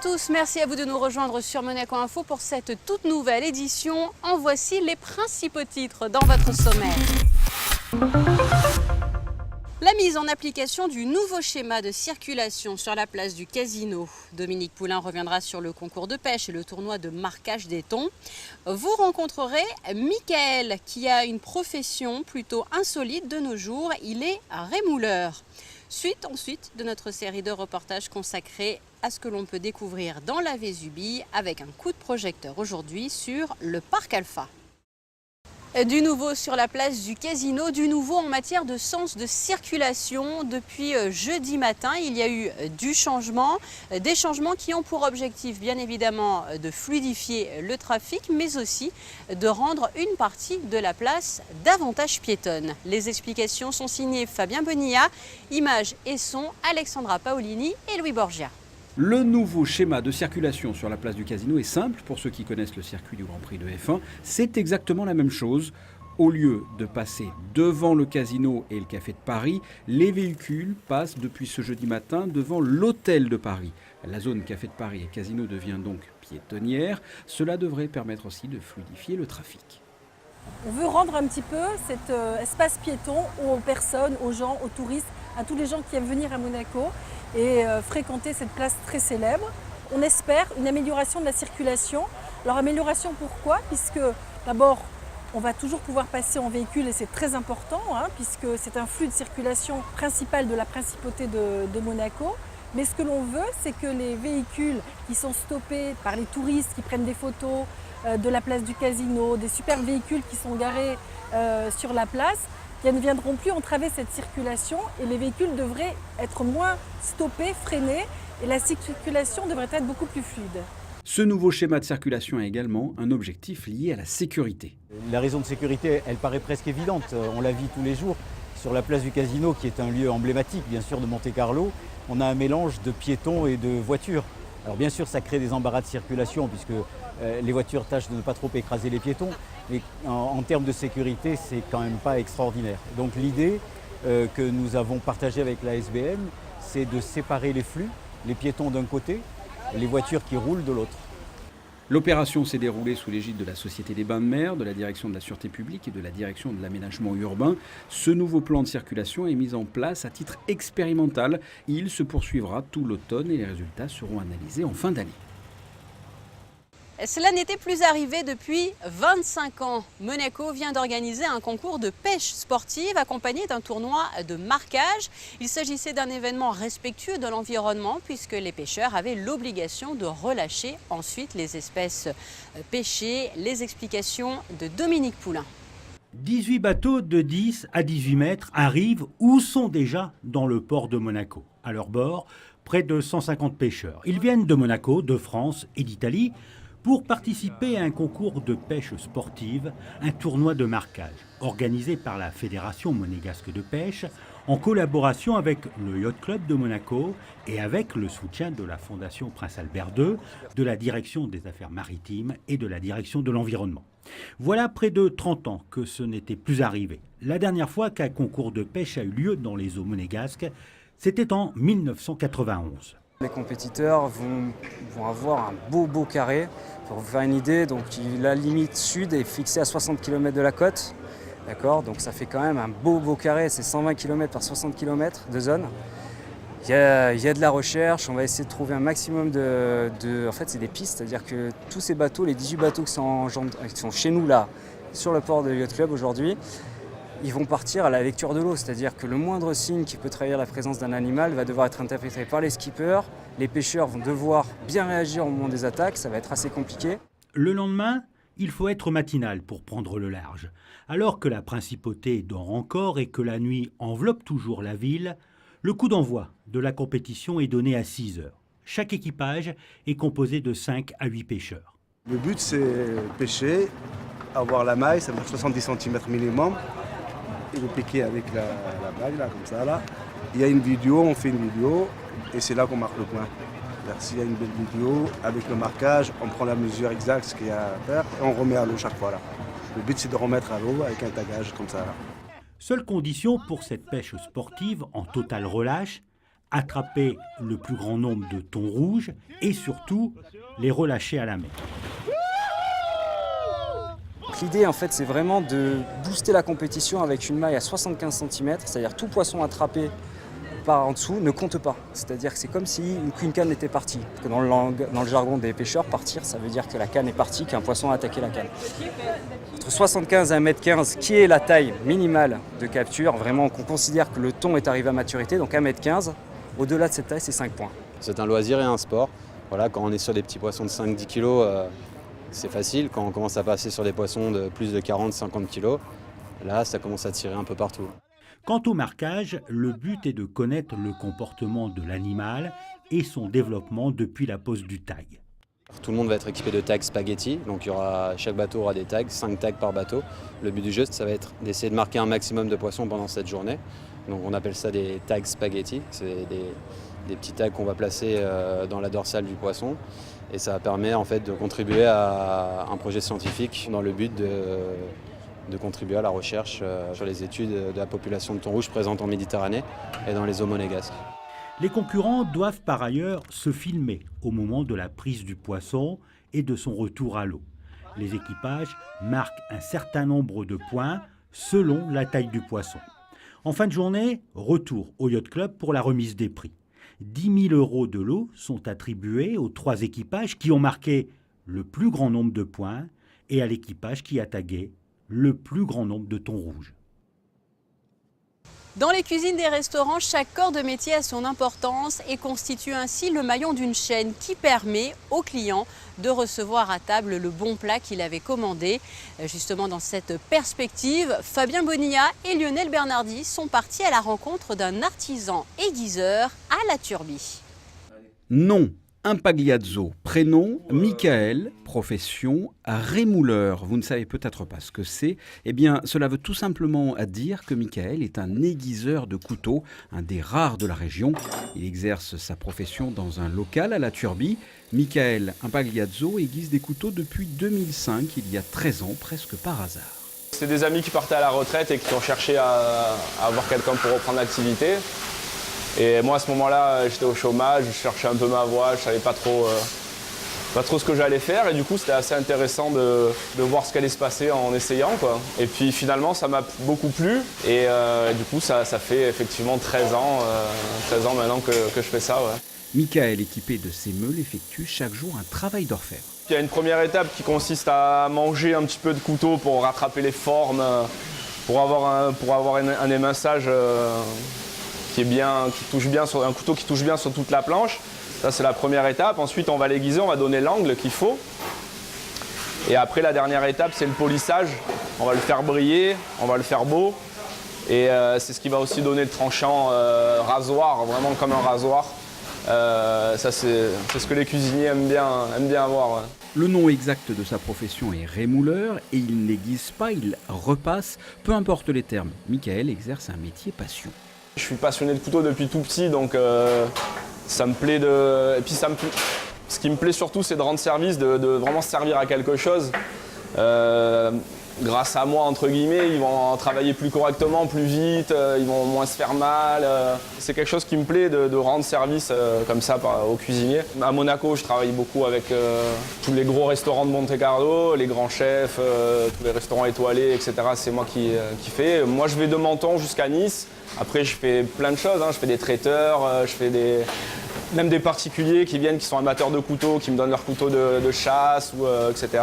tous, merci à vous de nous rejoindre sur Monaco Info pour cette toute nouvelle édition. En voici les principaux titres dans votre sommaire. La mise en application du nouveau schéma de circulation sur la place du Casino. Dominique Poulain reviendra sur le concours de pêche et le tournoi de marquage des thons. Vous rencontrerez Michael qui a une profession plutôt insolite de nos jours. Il est rémouleur. Suite ensuite de notre série de reportages consacrés à ce que l'on peut découvrir dans la Vésubie avec un coup de projecteur aujourd'hui sur le parc Alpha. Du nouveau sur la place du Casino, du nouveau en matière de sens de circulation. Depuis jeudi matin, il y a eu du changement, des changements qui ont pour objectif bien évidemment de fluidifier le trafic, mais aussi de rendre une partie de la place davantage piétonne. Les explications sont signées Fabien Bonilla, images et son Alexandra Paolini et Louis Borgia. Le nouveau schéma de circulation sur la place du Casino est simple pour ceux qui connaissent le circuit du Grand Prix de F1. C'est exactement la même chose. Au lieu de passer devant le Casino et le Café de Paris, les véhicules passent depuis ce jeudi matin devant l'Hôtel de Paris. La zone Café de Paris et Casino devient donc piétonnière. Cela devrait permettre aussi de fluidifier le trafic. On veut rendre un petit peu cet espace piéton aux personnes, aux gens, aux touristes, à tous les gens qui aiment venir à Monaco et fréquenter cette place très célèbre. On espère une amélioration de la circulation. Alors amélioration pourquoi? Puisque d'abord, on va toujours pouvoir passer en véhicule et c'est très important, puisque c'est un flux de circulation principal de la principauté de Monaco. Mais ce que l'on veut, c'est que les véhicules qui sont stoppés par les touristes qui prennent des photos de la place du Casino, des super véhicules qui sont garés sur la place, ne viendront plus entraver cette circulation et les véhicules devraient être moins stoppés, freinés et la circulation devrait être beaucoup plus fluide. Ce nouveau schéma de circulation a également un objectif lié à la sécurité. La raison de sécurité, elle paraît presque évidente. On la vit tous les jours. Sur la place du Casino, qui est un lieu emblématique, bien sûr, de Monte-Carlo, on a un mélange de piétons et de voitures. Alors bien sûr, ça crée des embarras de circulation puisque les voitures tâchent de ne pas trop écraser les piétons. Mais en termes de sécurité, c'est quand même pas extraordinaire. Donc l'idée que nous avons partagée avec la SBM, c'est de séparer les flux, les piétons d'un côté, les voitures qui roulent de l'autre. L'opération s'est déroulée sous l'égide de la Société des Bains de Mer, de la Direction de la Sûreté publique et de la Direction de l'aménagement urbain. Ce nouveau plan de circulation est mis en place à titre expérimental. Il se poursuivra tout l'automne et les résultats seront analysés en fin d'année. Cela n'était plus arrivé depuis 25 ans. Monaco vient d'organiser un concours de pêche sportive accompagné d'un tournoi de marquage. Il s'agissait d'un événement respectueux de l'environnement puisque les pêcheurs avaient l'obligation de relâcher ensuite les espèces pêchées. Les explications de Dominique Poulain. 18 bateaux de 10 à 18 mètres arrivent ou sont déjà dans le port de Monaco. À leur bord, près de 150 pêcheurs. Ils viennent de Monaco, de France et d'Italie pour participer à un concours de pêche sportive, un tournoi de marquage, organisé par la Fédération monégasque de pêche, en collaboration avec le Yacht Club de Monaco et avec le soutien de la Fondation Prince Albert II, de la Direction des Affaires maritimes et de la Direction de l'Environnement. Voilà près de 30 ans que ce n'était plus arrivé. La dernière fois qu'un concours de pêche a eu lieu dans les eaux monégasques, c'était en 1991. Les compétiteurs vont avoir un beau carré. Pour vous faire une idée, donc la limite sud est fixée à 60 km de la côte. D'accord, donc ça fait quand même un beau carré, c'est 120 km par 60 km de zone. Il y a de la recherche, on va essayer de trouver un maximum En fait, c'est des pistes, c'est-à-dire que tous ces bateaux, les 18 bateaux qui sont chez nous là, sur le port de Yacht Club aujourd'hui, ils vont partir à la lecture de l'eau, c'est-à-dire que le moindre signe qui peut trahir la présence d'un animal va devoir être interprété par les skippers. Les pêcheurs vont devoir bien réagir au moment des attaques, ça va être assez compliqué. Le lendemain, il faut être matinal pour prendre le large. Alors que la principauté dort encore et que la nuit enveloppe toujours la ville, le coup d'envoi de la compétition est donné à 6 heures. Chaque équipage est composé de 5 à 8 pêcheurs. Le but, c'est pêcher, avoir la maille, ça veut dire 70 cm minimum. Et le piquer avec la bague, là, comme ça. Là. Il y a une vidéo, on fait une vidéo et c'est là qu'on marque le point. S'il y a une belle vidéo, avec le marquage, on prend la mesure exacte, ce qu'il y a à faire, et on remet à l'eau chaque fois. Là. Le but, c'est de remettre à l'eau avec un tagage comme ça. Là. Seule condition pour cette pêche sportive en total relâche, attraper le plus grand nombre de thons rouges et surtout les relâcher à la mer. L'idée en fait c'est vraiment de booster la compétition avec une maille à 75 cm, c'est-à-dire tout poisson attrapé par en dessous ne compte pas. C'est-à-dire que c'est comme si une canne était partie. Parce que dans le jargon des pêcheurs, partir ça veut dire que la canne est partie, qu'un poisson a attaqué la canne. Entre 75 et 1,15 m, qui est la taille minimale de capture, vraiment qu'on considère que le thon est arrivé à maturité, donc 1,15 m, au-delà de cette taille c'est 5 points. C'est un loisir et un sport. Voilà, quand on est sur des petits poissons de 5-10 kg, c'est facile. Quand on commence à passer sur des poissons de plus de 40-50 kg, là, ça commence à tirer un peu partout. Quant au marquage, le but est de connaître le comportement de l'animal et son développement depuis la pose du tag. Tout le monde va être équipé de tags spaghetti, donc chaque bateau aura des tags, 5 tags par bateau. Le but du jeu, ça va être d'essayer de marquer un maximum de poissons pendant cette journée. Donc on appelle ça des tags spaghetti, c'est des petits tags qu'on va placer dans la dorsale du poisson. Et ça permet en fait de contribuer à un projet scientifique dans le but de contribuer à la recherche sur les études de la population de thon rouge présente en Méditerranée et dans les eaux monégasques. Les concurrents doivent par ailleurs se filmer au moment de la prise du poisson et de son retour à l'eau. Les équipages marquent un certain nombre de points selon la taille du poisson. En fin de journée, retour au Yacht Club pour la remise des prix. 10 000 € de lot sont attribués aux 3 équipages qui ont marqué le plus grand nombre de points et à l'équipage qui a tagué le plus grand nombre de thons rouges. Dans les cuisines des restaurants, chaque corps de métier a son importance et constitue ainsi le maillon d'une chaîne qui permet au client de recevoir à table le bon plat qu'il avait commandé. Justement, dans cette perspective, Fabien Bonilla et Lionel Bernardi sont partis à la rencontre d'un artisan aiguiseur à La Turbie. Nom, Impagliazzo. Prénom, Michael. Profession, rémouleur. Vous ne savez peut-être pas ce que c'est. Eh bien, cela veut tout simplement dire que Michael est un aiguiseur de couteaux, un des rares de la région. Il exerce sa profession dans un local à La Turbie. Michael Impagliazzo aiguise des couteaux depuis 2005, il y a 13 ans, presque par hasard. C'est des amis qui partaient à la retraite et qui ont cherché à avoir quelqu'un pour reprendre l'activité. Et moi, à ce moment-là, j'étais au chômage, je cherchais un peu ma voie, je savais pas trop ce que j'allais faire. Et du coup, c'était assez intéressant de voir ce qu'allait se passer en essayant, quoi. Et puis finalement, ça m'a beaucoup plu. Et du coup, ça fait effectivement 13 ans maintenant que je fais ça. Ouais. Michael, équipé de ses meules, effectue chaque jour un travail d'orfèvre. Il y a une première étape qui consiste à manger un petit peu de couteau pour rattraper les formes, pour avoir un éminçage qui touche bien sur un couteau qui touche bien sur toute la planche. Ça, c'est la première étape. Ensuite, on va l'aiguiser, on va donner l'angle qu'il faut. Et après, la dernière étape, c'est le polissage. On va le faire briller, on va le faire beau. Et c'est ce qui va aussi donner le tranchant rasoir, vraiment comme un rasoir. Ça, c'est ce que les cuisiniers aiment bien avoir. Ouais. Le nom exact de sa profession est rémouleur et il n'aiguise pas, il repasse. Peu importe les termes, Michael exerce un métier passion. Je suis passionné de couteau depuis tout petit, donc ça me plaît Et puis ce qui me plaît surtout, c'est de rendre service, de vraiment servir à quelque chose. Grâce à moi, entre guillemets, ils vont travailler plus correctement, plus vite, ils vont moins se faire mal. C'est quelque chose qui me plaît de rendre service comme ça aux cuisiniers. À Monaco, je travaille beaucoup avec tous les gros restaurants de Monte-Carlo, les grands chefs, tous les restaurants étoilés, etc. C'est moi qui fais. Moi, je vais de Menton jusqu'à Nice. Après, je fais plein de choses. Je fais des traiteurs, je fais même des particuliers qui viennent, qui sont amateurs de couteaux, qui me donnent leurs couteaux de chasse, etc.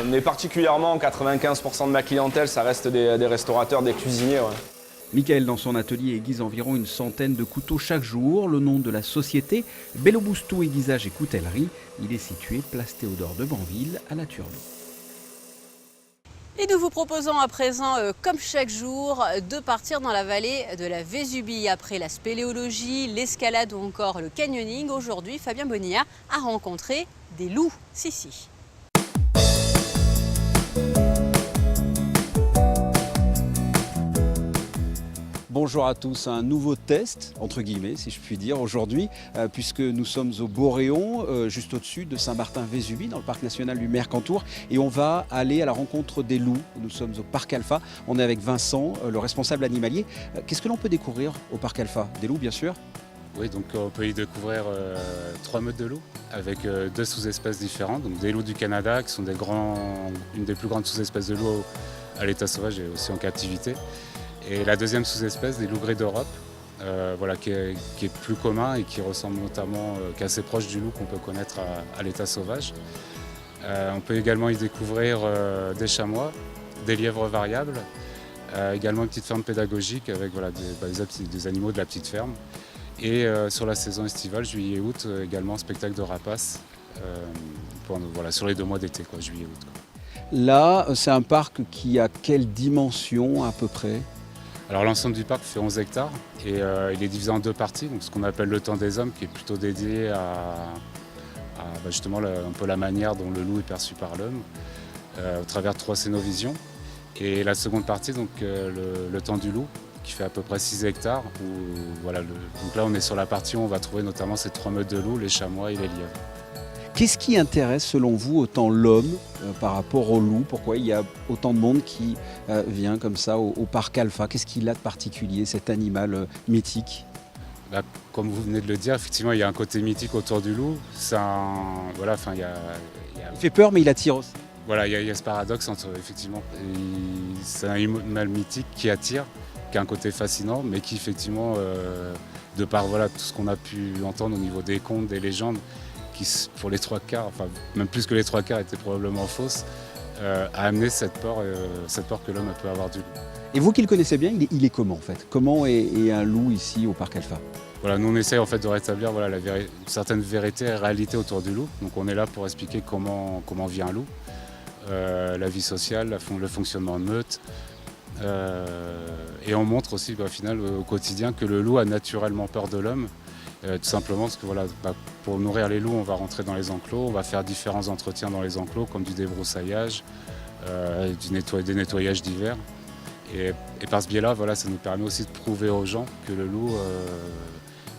Mais particulièrement, 95% de ma clientèle, ça reste des restaurateurs, des cuisiniers. Ouais. Michael, dans son atelier, aiguise environ une centaine de couteaux chaque jour. Le nom de la société, Bellobusto Aiguisage et Coutellerie. Il est situé place Théodore de Banville à La Turbie. Et nous vous proposons à présent, comme chaque jour, de partir dans la vallée de la Vésubie. Après la spéléologie, l'escalade ou encore le canyoning, aujourd'hui, Fabien Bonilla a rencontré des loups. Si. Bonjour à tous, un nouveau test, entre guillemets, si je puis dire, aujourd'hui, puisque nous sommes au Boréon, juste au-dessus de Saint-Martin-Vésubie, dans le parc national du Mercantour, et on va aller à la rencontre des loups. Nous sommes au parc Alpha, on est avec Vincent, le responsable animalier. Qu'est-ce que l'on peut découvrir au parc Alpha? Des loups, bien sûr. Oui, donc on peut y découvrir 3 meutes de loups, avec 2 sous-espèces différentes. Donc des loups du Canada, qui sont une des plus grandes sous-espèces de loups à l'état sauvage et aussi en captivité. Et la deuxième sous-espèce, des loups gris d'Europe, qui est plus commun et qui ressemble notamment, qui est assez proche du loup qu'on peut connaître à l'état sauvage. On peut également y découvrir des chamois, des lièvres variables, également une petite ferme pédagogique avec des animaux de la petite ferme. Et sur la saison estivale, juillet-août, également spectacle de rapaces sur les 2 mois d'été, juillet-août. Là, c'est un parc qui a quelle dimension à peu près? Alors l'ensemble du parc fait 11 hectares et il est divisé en 2 parties, donc ce qu'on appelle le temps des hommes qui est plutôt dédié à justement un peu la manière dont le loup est perçu par l'homme au travers de 3 cénovisions. Et la seconde partie, donc le temps du loup, qui fait à peu près 6 hectares. Donc là on est sur la partie où on va trouver notamment ces 3 meutes de loups, les chamois et les lièvres. Qu'est-ce qui intéresse selon vous autant l'homme par rapport au loup? Pourquoi il y a autant de monde qui vient comme ça au parc Alpha? Qu'est-ce qu'il a de particulier, cet animal mythique? Comme vous venez de le dire, effectivement il y a un côté mythique autour du loup. Il fait peur mais il attire aussi. Voilà, il y a ce paradoxe entre, effectivement, c'est un animal mythique qui attire, qui a un côté fascinant, mais qui effectivement, de par tout ce qu'on a pu entendre au niveau des contes, des légendes, qui pour les 3 quarts, enfin même plus que les 3 quarts étaient probablement fausses, a amené cette peur que l'homme peut avoir du loup. Et vous qui le connaissez bien, il est comment en fait? Comment est un loup ici au parc Alpha? Voilà, nous on essaye en fait de rétablir une certaine vérité et réalité autour du loup. Donc on est là pour expliquer comment vit un loup, la vie sociale, le fonctionnement de meute. Et on montre aussi au final au quotidien que le loup a naturellement peur de l'homme. Tout simplement parce que pour nourrir les loups, on va rentrer dans les enclos, on va faire différents entretiens dans les enclos, comme du débroussaillage, des nettoyages d'hiver. Et par ce biais-là, ça nous permet aussi de prouver aux gens que le loup,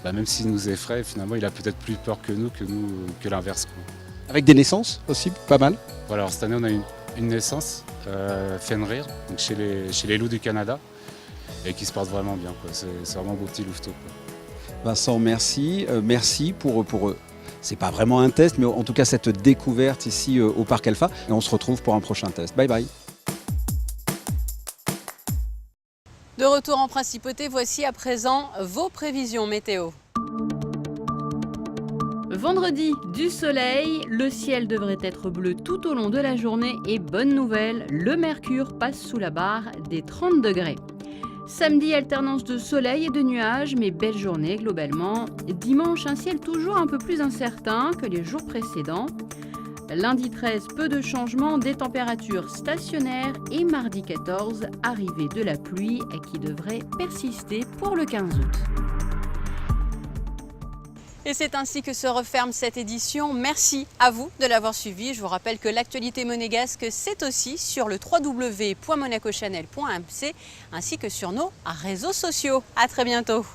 même s'il nous effraie, finalement, il a peut-être plus peur que nous que l'inverse. Avec des naissances aussi, pas mal. Voilà, alors cette année, on a une naissance, Fenrir, donc chez les loups du Canada, et qui se porte vraiment bien. C'est vraiment un beau petit louveteau. Vincent, merci. Merci pour c'est pas vraiment un test, mais en tout cas cette découverte ici au parc Alpha. Et on se retrouve pour un prochain test. Bye bye. De retour en Principauté, voici à présent vos prévisions météo. Vendredi, du soleil, le ciel devrait être bleu tout au long de la journée et bonne nouvelle, le mercure passe sous la barre des 30 degrés. Samedi, alternance de soleil et de nuages, mais belle journée globalement. Dimanche, un ciel toujours un peu plus incertain que les jours précédents. Lundi 13, peu de changements, des températures stationnaires et mardi 14, arrivée de la pluie qui devrait persister pour le 15 août. Et c'est ainsi que se referme cette édition. Merci à vous de l'avoir suivi. Je vous rappelle que l'actualité monégasque, c'est aussi sur le www.monacochanel.mc ainsi que sur nos réseaux sociaux. À très bientôt.